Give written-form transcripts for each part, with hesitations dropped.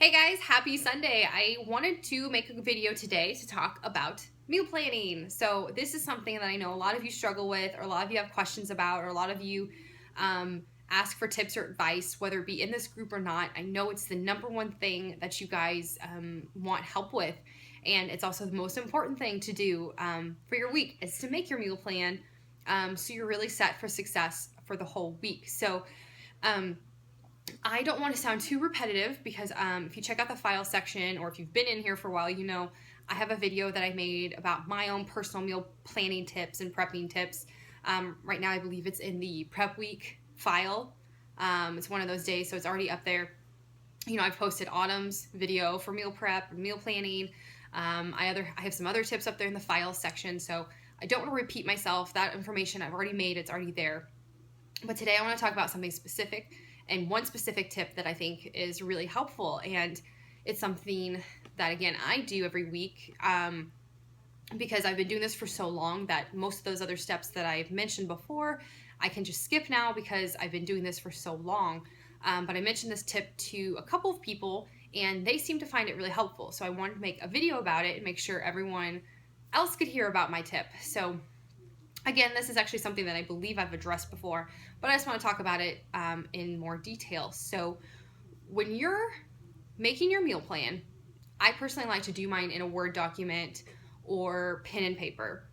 Hey guys, happy Sunday. I wanted to make a video today to talk about meal planning. So this is something that I know a lot of you struggle with, or a lot of you have questions about, or a lot of you ask for tips or advice, whether it be in this group or not. I know it's the number one thing that you guys want help with. And it's also the most important thing to do for your week is to make your meal plan so you're really set for success for the whole week. So I don't want to sound too repetitive because if you check out the file section, or if you've been in here for a while, you know I have a video that I made about my own personal meal planning tips and prepping tips. Right now I believe it's in the prep week file. It's one of those days, so it's already up there. You know, I've posted Autumn's video for meal prep, meal planning. I have some other tips up there in the file section, so I don't want to repeat myself. That information I've already made, it's already there. But today I want to talk about something specific, and one specific tip that I think is really helpful. And it's something that, again, I do every week because I've been doing this for so long that most of those other steps that I've mentioned before, I can just skip now because I've been doing this for so long. But I mentioned this tip to a couple of people, and they seem to find it really helpful. So I wanted to make a video about it and make sure everyone else could hear about my tip. So again, this is actually something that I believe I've addressed before, but I just want to talk about it in more detail. So when you're making your meal plan, I personally like to do mine in a Word document or pen and paper.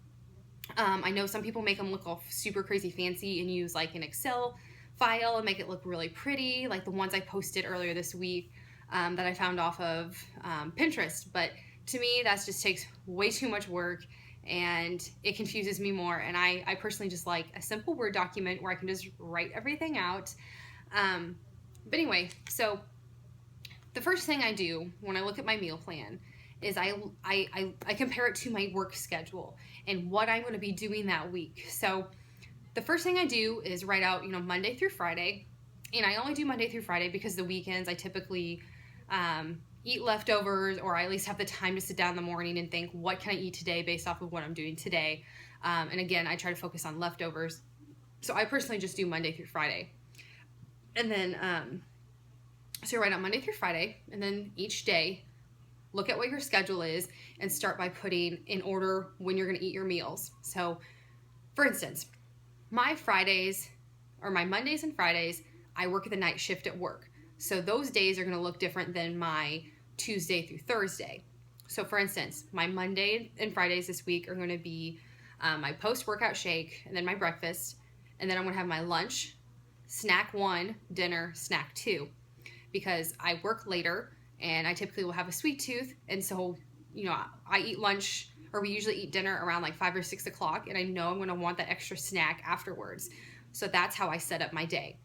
I know some people make them look all super crazy fancy and use like an Excel file and make it look really pretty, like the ones I posted earlier this week that I found off of Pinterest. But to me, that just takes way too much work, and it confuses me more. And I personally just like a simple Word document where I can just write everything out. But anyway, so the first thing I do when I look at my meal plan is I compare it to my work schedule and what I'm going to be doing that week. So the first thing I do is write out, Monday through Friday. And I only do Monday through Friday because the weekends I typically eat leftovers, or I at least have the time to sit down in the morning and think, what can I eat today based off of what I'm doing today? And again, I try to focus on leftovers. So I personally just do Monday through Friday. And then, so you write out Monday through Friday, and then each day, look at what your schedule is and start by putting in order when you're going to eat your meals. So for instance, my Mondays and Fridays, I work the night shift at work. So those days are going to look different than my Tuesday through Thursday. So for instance, my Monday and Fridays this week are going to be my post-workout shake, and then my breakfast, and then I'm going to have my lunch, snack 1, dinner, snack 2, because I work later and I typically will have a sweet tooth. And so, I eat lunch, or we usually eat dinner around like 5 or 6 o'clock, and I know I'm going to want that extra snack afterwards. So that's how I set up my day.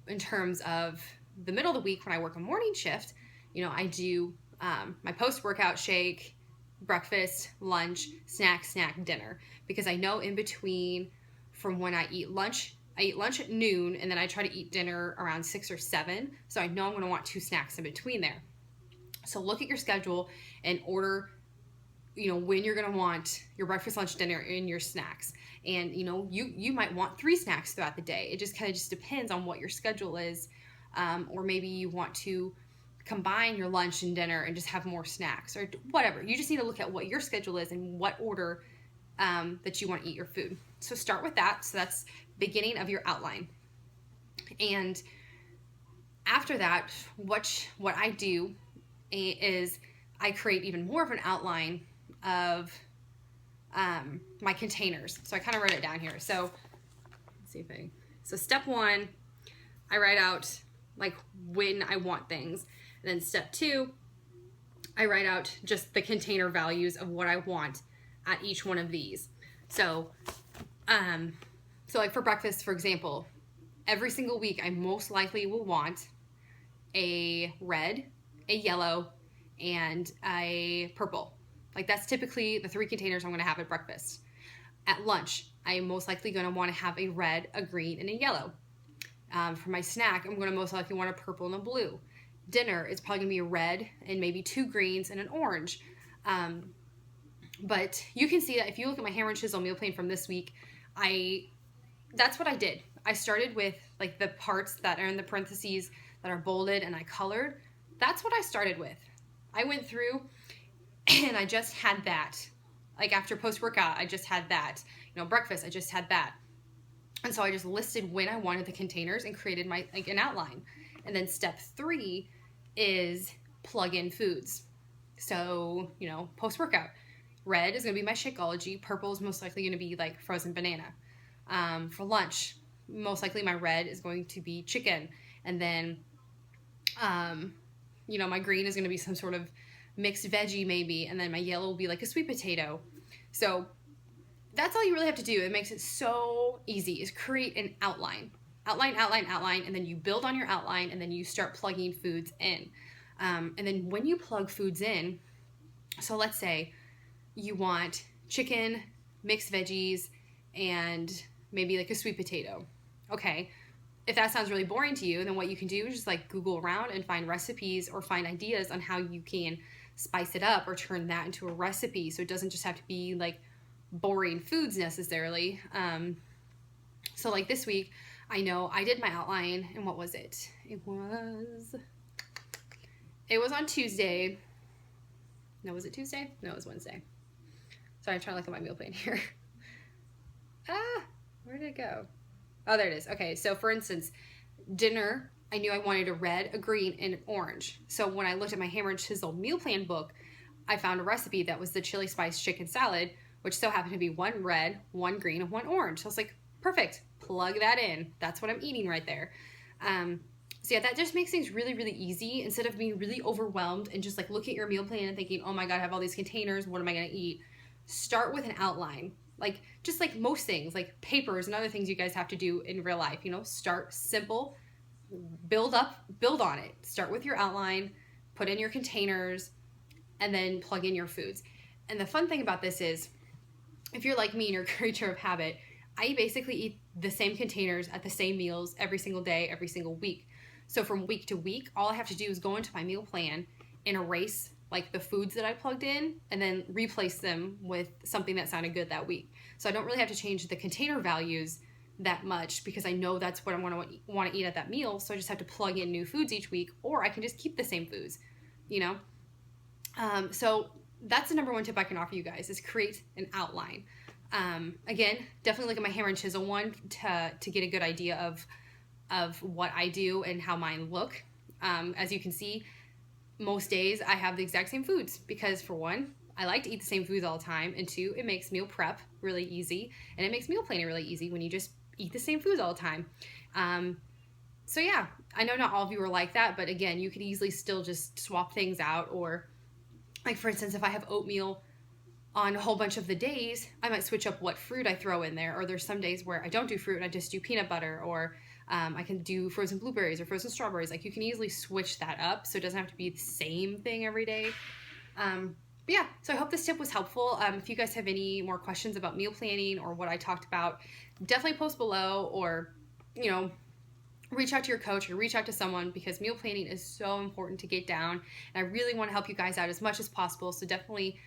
In terms of the middle of the week when I work a morning shift, I do my post-workout shake, breakfast, lunch, snack, dinner, because I know in between from when I eat lunch at noon, and then I try to eat dinner around 6 or 7. So I know I'm going to want 2 snacks in between there. So look at your schedule and order, when you're going to want your breakfast, lunch, dinner, and your snacks. And, you might want 3 snacks throughout the day. It just kind of depends on what your schedule is. Or maybe you want to combine your lunch and dinner and just have more snacks, or whatever. You just need to look at what your schedule is and what order that you want to eat your food. So start with that. So that's beginning of your outline. And after that, what I do is I create even more of an outline of my containers. So I kind of wrote it down here. So let's see so step 1, I write out like when I want things. And then step 2, I write out just the container values of what I want at each one of these. So, so like for breakfast, for example, every single week I most likely will want a red, a yellow, and a purple. Like that's typically the 3 containers I'm going to have at breakfast. At lunch, I am most likely going to want to have a red, a green, and a yellow. For my snack, I'm going to most likely want a purple and a blue. Dinner is probably going to be a red and maybe 2 greens and an orange. But you can see that if you look at my hammer and chisel meal plan from this week, that's what I did. I started with like the parts that are in the parentheses that are bolded and I colored. that's what I started with. I went through and I just had that. Like after post-workout, I just had that. Breakfast, I just had that. And so I just listed when I wanted the containers and created an outline. And then step 3 is plug in foods. So, post-workout, red is going to be my Shakeology. Purple is most likely going to be like frozen banana. For lunch, most likely my red is going to be chicken. And then, my green is going to be some sort of mixed veggie maybe. And then my yellow will be like a sweet potato. So that's all you really have to do. It makes it so easy, is create an outline. Outline, and then you build on your outline, and then you start plugging foods in. And then when you plug foods in, so let's say you want chicken, mixed veggies, and maybe like a sweet potato. Okay, if that sounds really boring to you, then what you can do is just like Google around and find recipes or find ideas on how you can spice it up or turn that into a recipe, so it doesn't just have to be like boring foods necessarily. So like this week, I know I did my outline, and what was it? It was on Tuesday. No, was it Tuesday? No, it was Wednesday. Sorry, I'm trying to look at my meal plan here. Where did it go? Oh, there it is. Okay, so for instance, dinner, I knew I wanted a red, a green, and an orange. So when I looked at my Hammer and Chisel meal plan book, I found a recipe that was the chili spice chicken salad, which so happened to be 1 red, 1 green, and 1 orange. So I was like, perfect, plug that in. That's what I'm eating right there. So yeah, that just makes things really, really easy instead of being really overwhelmed and just like look at your meal plan and thinking, oh my God, I have all these containers. What am I going to eat? Start with an outline. Like just like most things, like papers and other things you guys have to do in real life, start simple, build on it. Start with your outline, put in your containers, and then plug in your foods. And the fun thing about this is, if you're like me and you're a creature of habit, I basically eat the same containers at the same meals every single day, every single week. So from week to week, all I have to do is go into my meal plan and erase like the foods that I plugged in and then replace them with something that sounded good that week. So I don't really have to change the container values that much because I know that's what I want to eat at that meal. So I just have to plug in new foods each week, or I can just keep the same foods, So that's the number one tip I can offer you guys, is create an outline. Again, definitely look at my Hammer and Chisel one to get a good idea of what I do and how mine look. As you can see, most days I have the exact same foods because, for one, I like to eat the same foods all the time, and 2, it makes meal prep really easy, and it makes meal planning really easy when you just eat the same foods all the time. So yeah, I know not all of you are like that, but again, you could easily still just swap things out, or like for instance, if I have oatmeal on a whole bunch of the days, I might switch up what fruit I throw in there, or there's some days where I don't do fruit and I just do peanut butter, or I can do frozen blueberries or frozen strawberries. Like you can easily switch that up so it doesn't have to be the same thing every day. But yeah, so I hope this tip was helpful. If you guys have any more questions about meal planning or what I talked about, definitely post below, or, reach out to your coach or reach out to someone, because meal planning is so important to get down. And I really want to help you guys out as much as possible. So definitely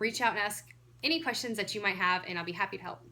reach out and ask any questions that you might have, and I'll be happy to help.